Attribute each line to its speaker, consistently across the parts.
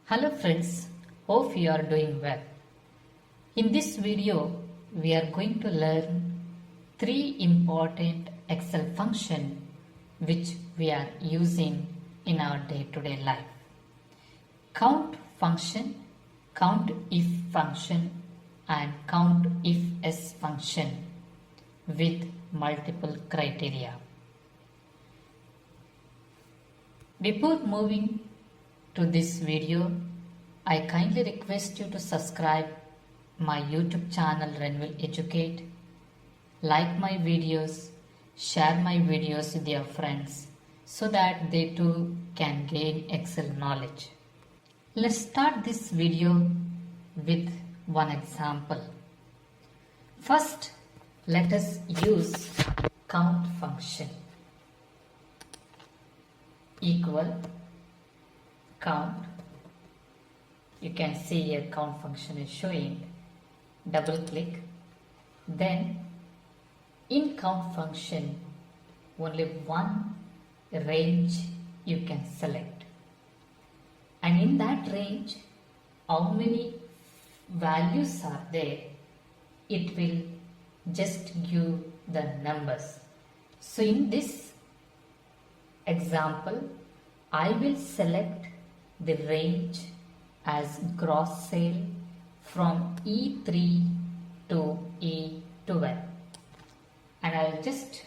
Speaker 1: Hello friends, hope you are doing well. In this video, we are going to learn three important Excel functions which we are using in our day-to-day life. Count function, COUNTIF function and COUNTIFS function with multiple criteria. Before moving to this video, I kindly request you to subscribe my YouTube channel RenwilEducate, like my videos, share my videos with your friends so that they too can gain Excel knowledge. Let's start this video with one example. First, let us use count function equal count. You can see here count function is showing. Double click. Then in count function only one range you can select, and in that range how many values are there, it will just give the numbers. So in this example I will select the range as gross sale from E3 to E12, and I will just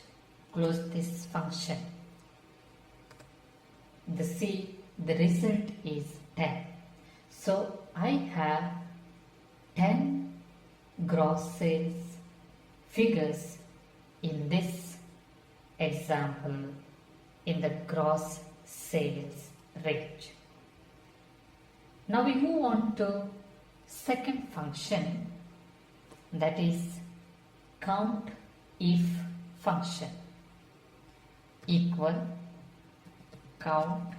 Speaker 1: close this function. The result is 10. So I have 10 gross sales figures in this example in the gross sales range. Now we move on to second function, that is COUNTIF function equal count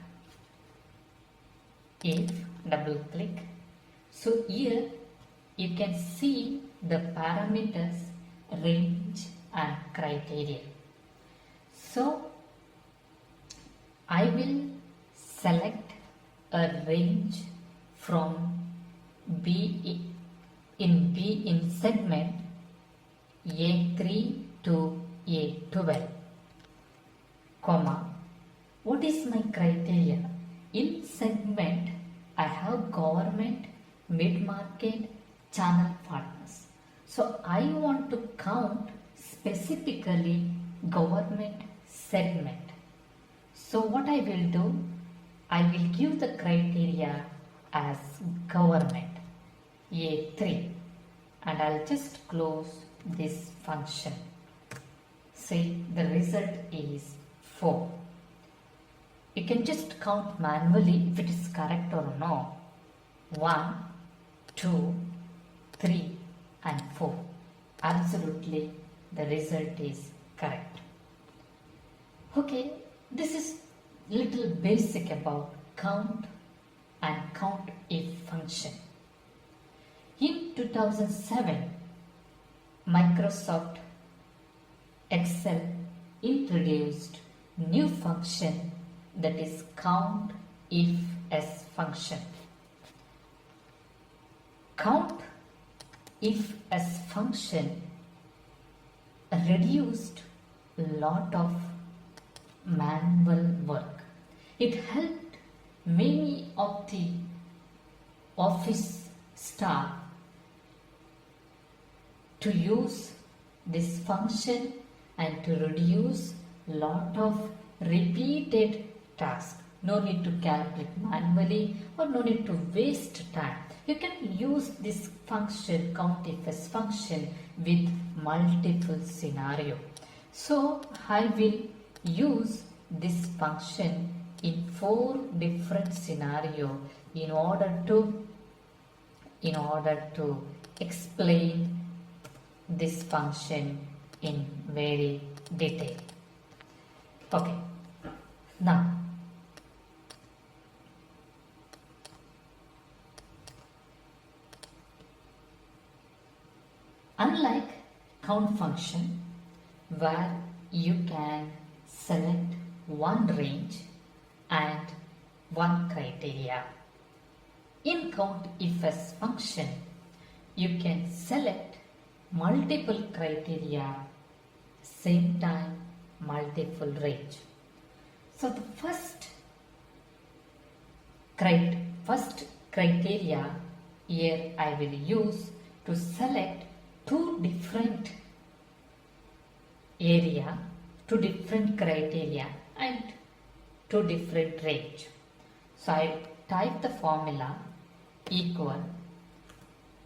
Speaker 1: if, double click. So here you can see the parameters, range and criteria. So I will select a range from B in segment A3 to A12, comma. What is my criteria? In segment I have government, mid-market, channel partners. So I want to count specifically government segment. So what I will do, I will give the criteria as government A3 and I'll just close this function. See, the result is 4. You can just count manually if it is correct or no. 1, 2, 3 and 4. Absolutely the result is correct. Okay, this is little basic about count and COUNTIF function. In 2007, Microsoft Excel introduced new function, that is COUNTIFS function. COUNTIFS function reduced a lot of manual work. It helped many of the office staff to use this function and to reduce lot of repeated tasks. No need to calculate manually or no need to waste time. You can use this function, COUNTIFS function, with multiple scenario. So I will use this function in 4 different scenarios in order to explain this function in very detail. Okay, now unlike count function where you can select one range and one criteria, In COUNTIFs function, you can select multiple criteria, same time, multiple range. So the first criteria here I will use to select two different area, two different criteria and two different range. So I type the formula equal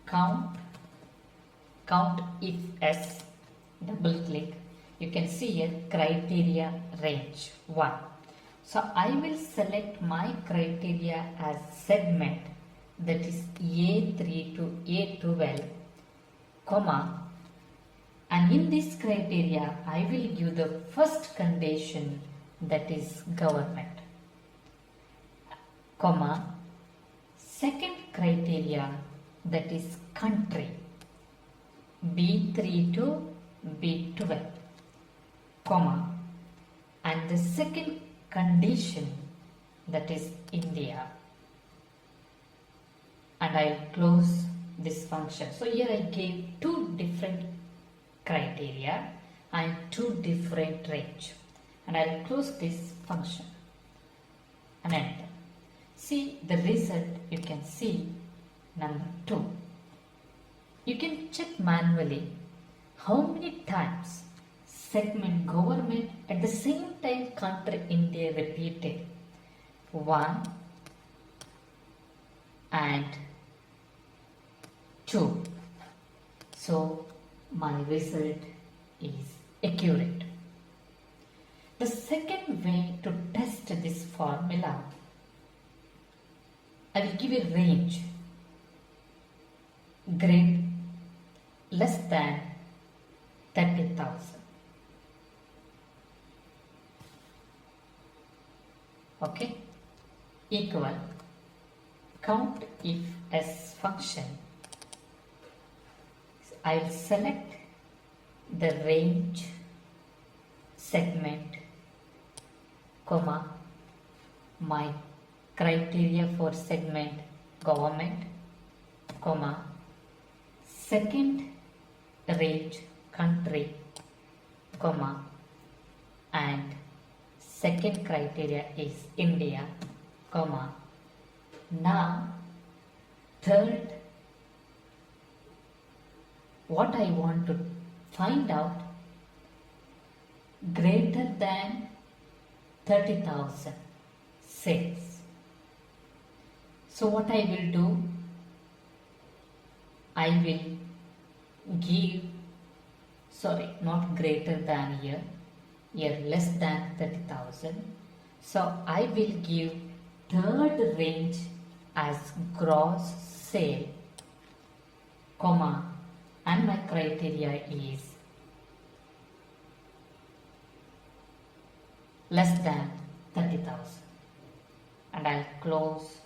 Speaker 1: count if s, double click, you can see here criteria range 1. So I will select my criteria as segment, that is A3 to A12, comma, and in this criteria I will give the first condition, that is government, comma, second criteria, that is country, B3 to B12, comma, and the second condition, that is India, and I will close this function. So here I gave two different criteria and two different range, and I will close this function and enter. See the result, you can see number 2. You can check manually how many times segment government at the same time country India repeated. 1 and 2. So my result is accurate. The second way to test this formula, I will give a range grade less than 30,000. Okay, equal COUNTIFs function. I will select the range segment, comma, my criteria for segment government, comma, second range country, comma, and second criteria is India, comma. Now third, what I want to find out, greater than 30,000 sales. So what I will do, I will give, sorry, not greater than here less than 30,000. So I will give third range as gross sale, comma, and my criteria is less than 30,000, and I'll close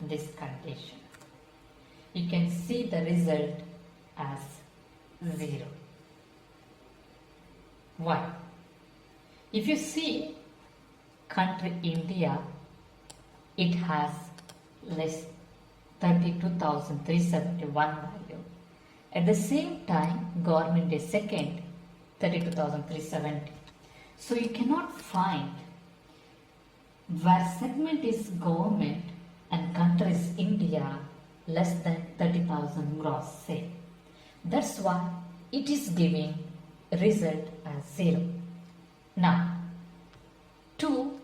Speaker 1: this condition. You can see the result as 0. Why? If you see country India, it has less 32,371 value. At the same time, government is second, 32,370. So you cannot find where segment is government and country is India less than 30,000 gross sale. That's why it is giving result as 0. Now, to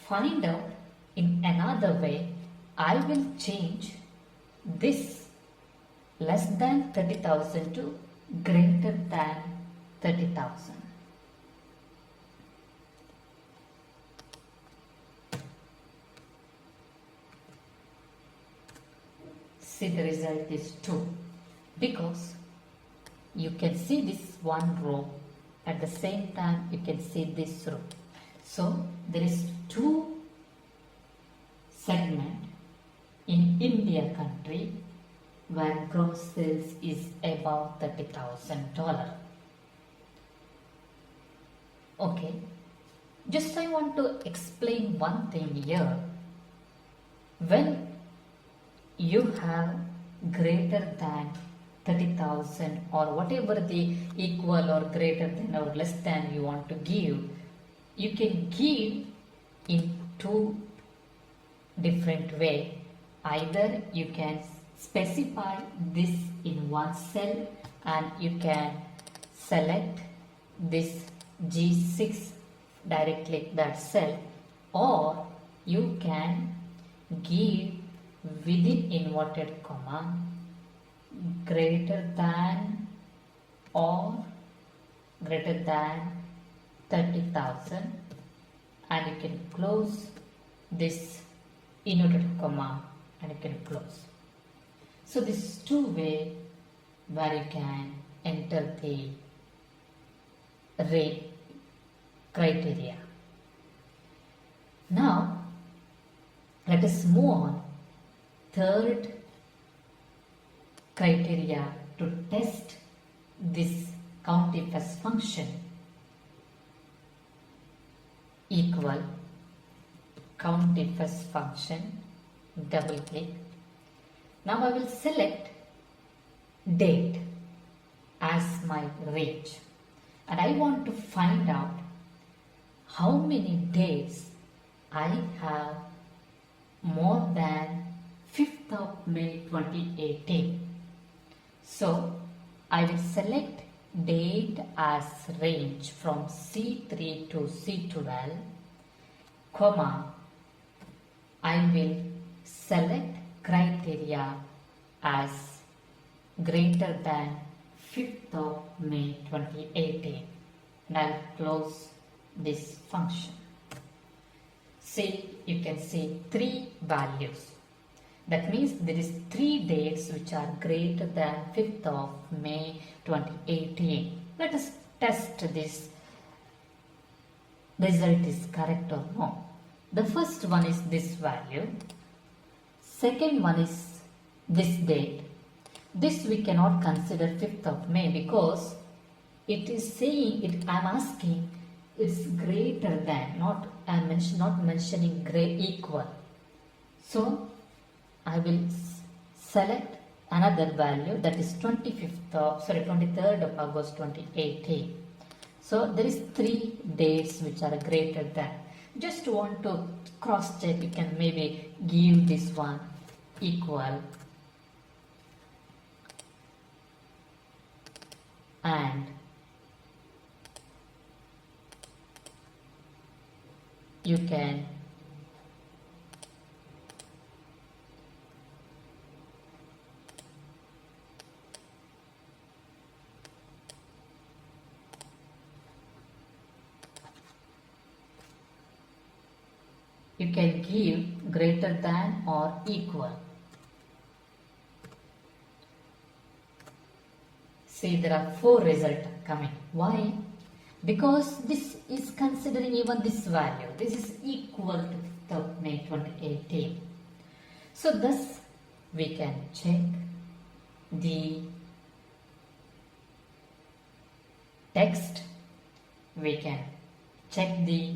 Speaker 1: find out in another way, I will change this less than 30,000 to greater than 30,000. See, the result is 2, because you can see this one row, at the same time you can see this row. So there is 2 segment in India country where gross sales is above $30,000. Okay, just I want to explain one thing here. When you have greater than 30,000 or whatever the equal or greater than or less than you want to give, you can give in two different way. Either you can specify this in one cell and you can select this G6, direct click that cell, or you can give within inverted comma greater than or greater than 30,000 and you can close this inverted comma and you can close. So this is two way where you can enter the rate criteria. Now let us move on. Third criteria to test this COUNTIFs function equal COUNTIFs function, double click. Now I will select date as my range and I want to find out how many days I have more than 5th of May 2018. So I will select date as range from C3 to C12, comma, I will select criteria as greater than 5th of May 2018 and I will close this function. See, you can see three values. That means there is 3 dates which are greater than 5th of May 2018. Let us test this result is correct or no. The first one is this value. Second one is this date. This we cannot consider 5th of May because it is saying it. I am asking it's greater than, not mentioning equal. So I will select another value, that is 23rd of August 2018. So there is 3 dates which are greater than. Just want to cross check, you can maybe give this one equal and you can give greater than or equal. See, there are 4 results coming. Why? Because this is considering even this value. This is equal to 5th of May 2018. So thus we can check the text, we can check the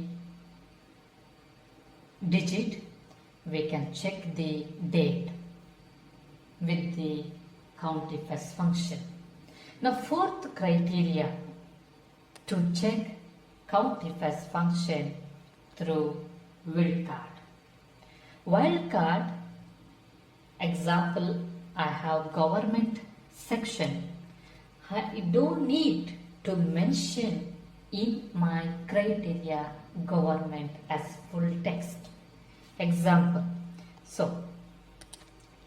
Speaker 1: digit, we can check the date with the COUNTIFs function. Now fourth criteria to check COUNTIFs function through Wildcard. Wildcard example, I have government section. I don't need to mention in my criteria government as full text. Example, so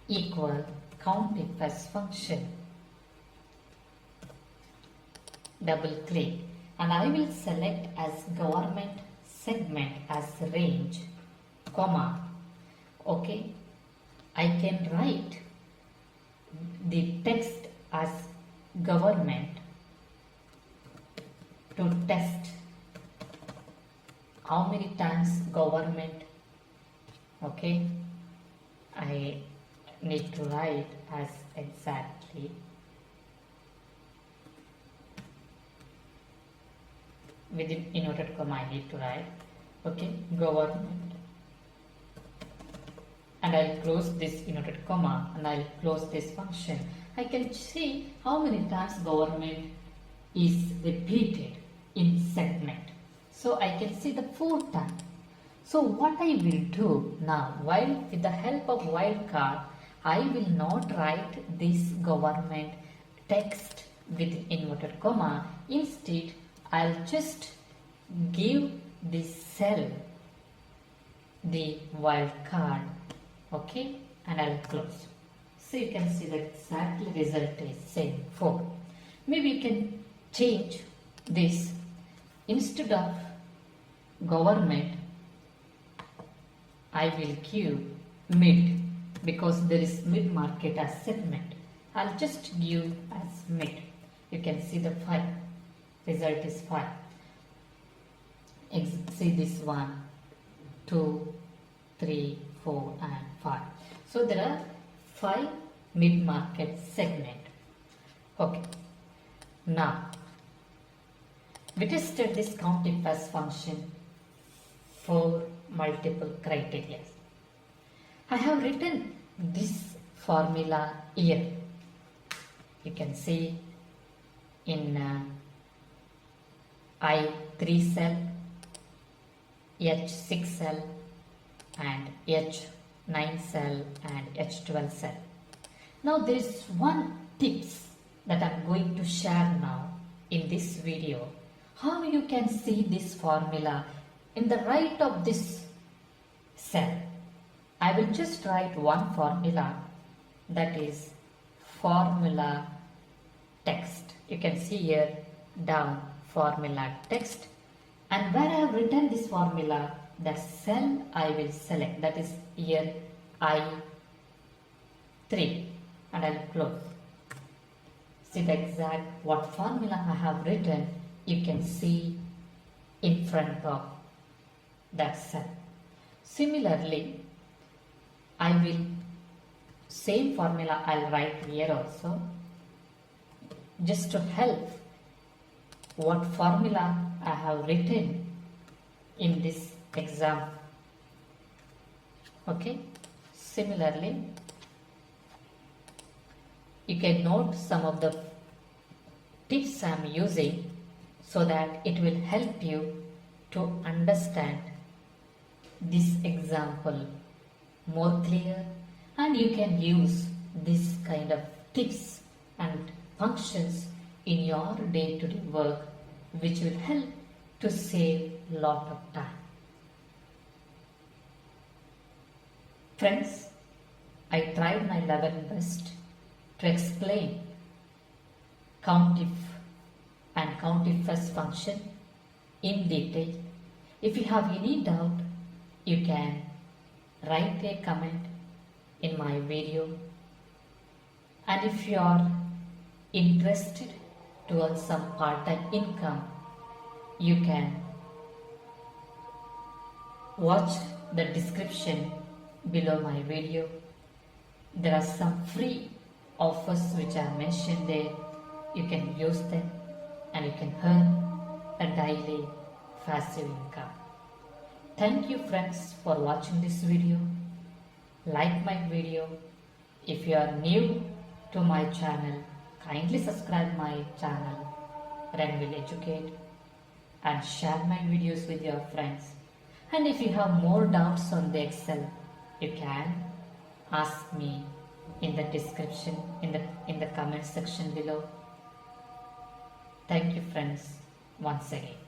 Speaker 1: equal COUNTIFs function, double click, and I will select as government segment as range, comma, okay, I can write the text as government to test how many times government, okay, I need to write as exactly within inverted comma I need to write, okay, government and I'll close this inverted comma and I'll close this function. I can see how many times government is repeated in segment. So I can see the 4 times. So what I will do now, while with the help of wildcard, I will not write this government text with inverted comma. Instead, I'll just give this cell the wildcard, okay, and I'll close. So you can see the exact result is same 4. Maybe you can change this. Instead of government, I will give mid, because there is mid market as segment. I'll just give as mid. You can see the 5. Result is 5. See this 1, 2, 3, 4 and 5. So there are 5 mid market segment. Okay. Now we tested this COUNTIFs function for multiple criteria. I have written this formula here. You can see in I3 cell, H6 cell and H9 cell and H12 cell. Now there is one tips that I am going to share now in this video. How you can see this formula in the right of this cell. I will just write one formula, that is formula text. You can see here down formula text, and where I have written this formula, that cell I will select, that is here I3, and I will close. See the exact what formula I have written, you can see in front of that cell. Similarly, I will same formula I'll write here also, just to help what formula I have written in this exam. Okay. Similarly, you can note some of the tips I am using so that it will help you to understand this example more clear, and you can use this kind of tips and functions in your day-to-day work, which will help to save a lot of time. Friends, I tried my level best to explain COUNTIF and COUNTIFs function in detail. If you have any doubt, you can write a comment in my video, and if you are interested to earn some part-time income, you can watch the description below my video. There are some free offers which I mentioned there. You can use them and you can earn a daily passive income. Thank you friends for watching this video. Like my video. If you are new to my channel, kindly subscribe my channel RenwilEducate and share my videos with your friends. And if you have more doubts on the Excel, you can ask me in the description, in the comment section below. Thank you friends once again.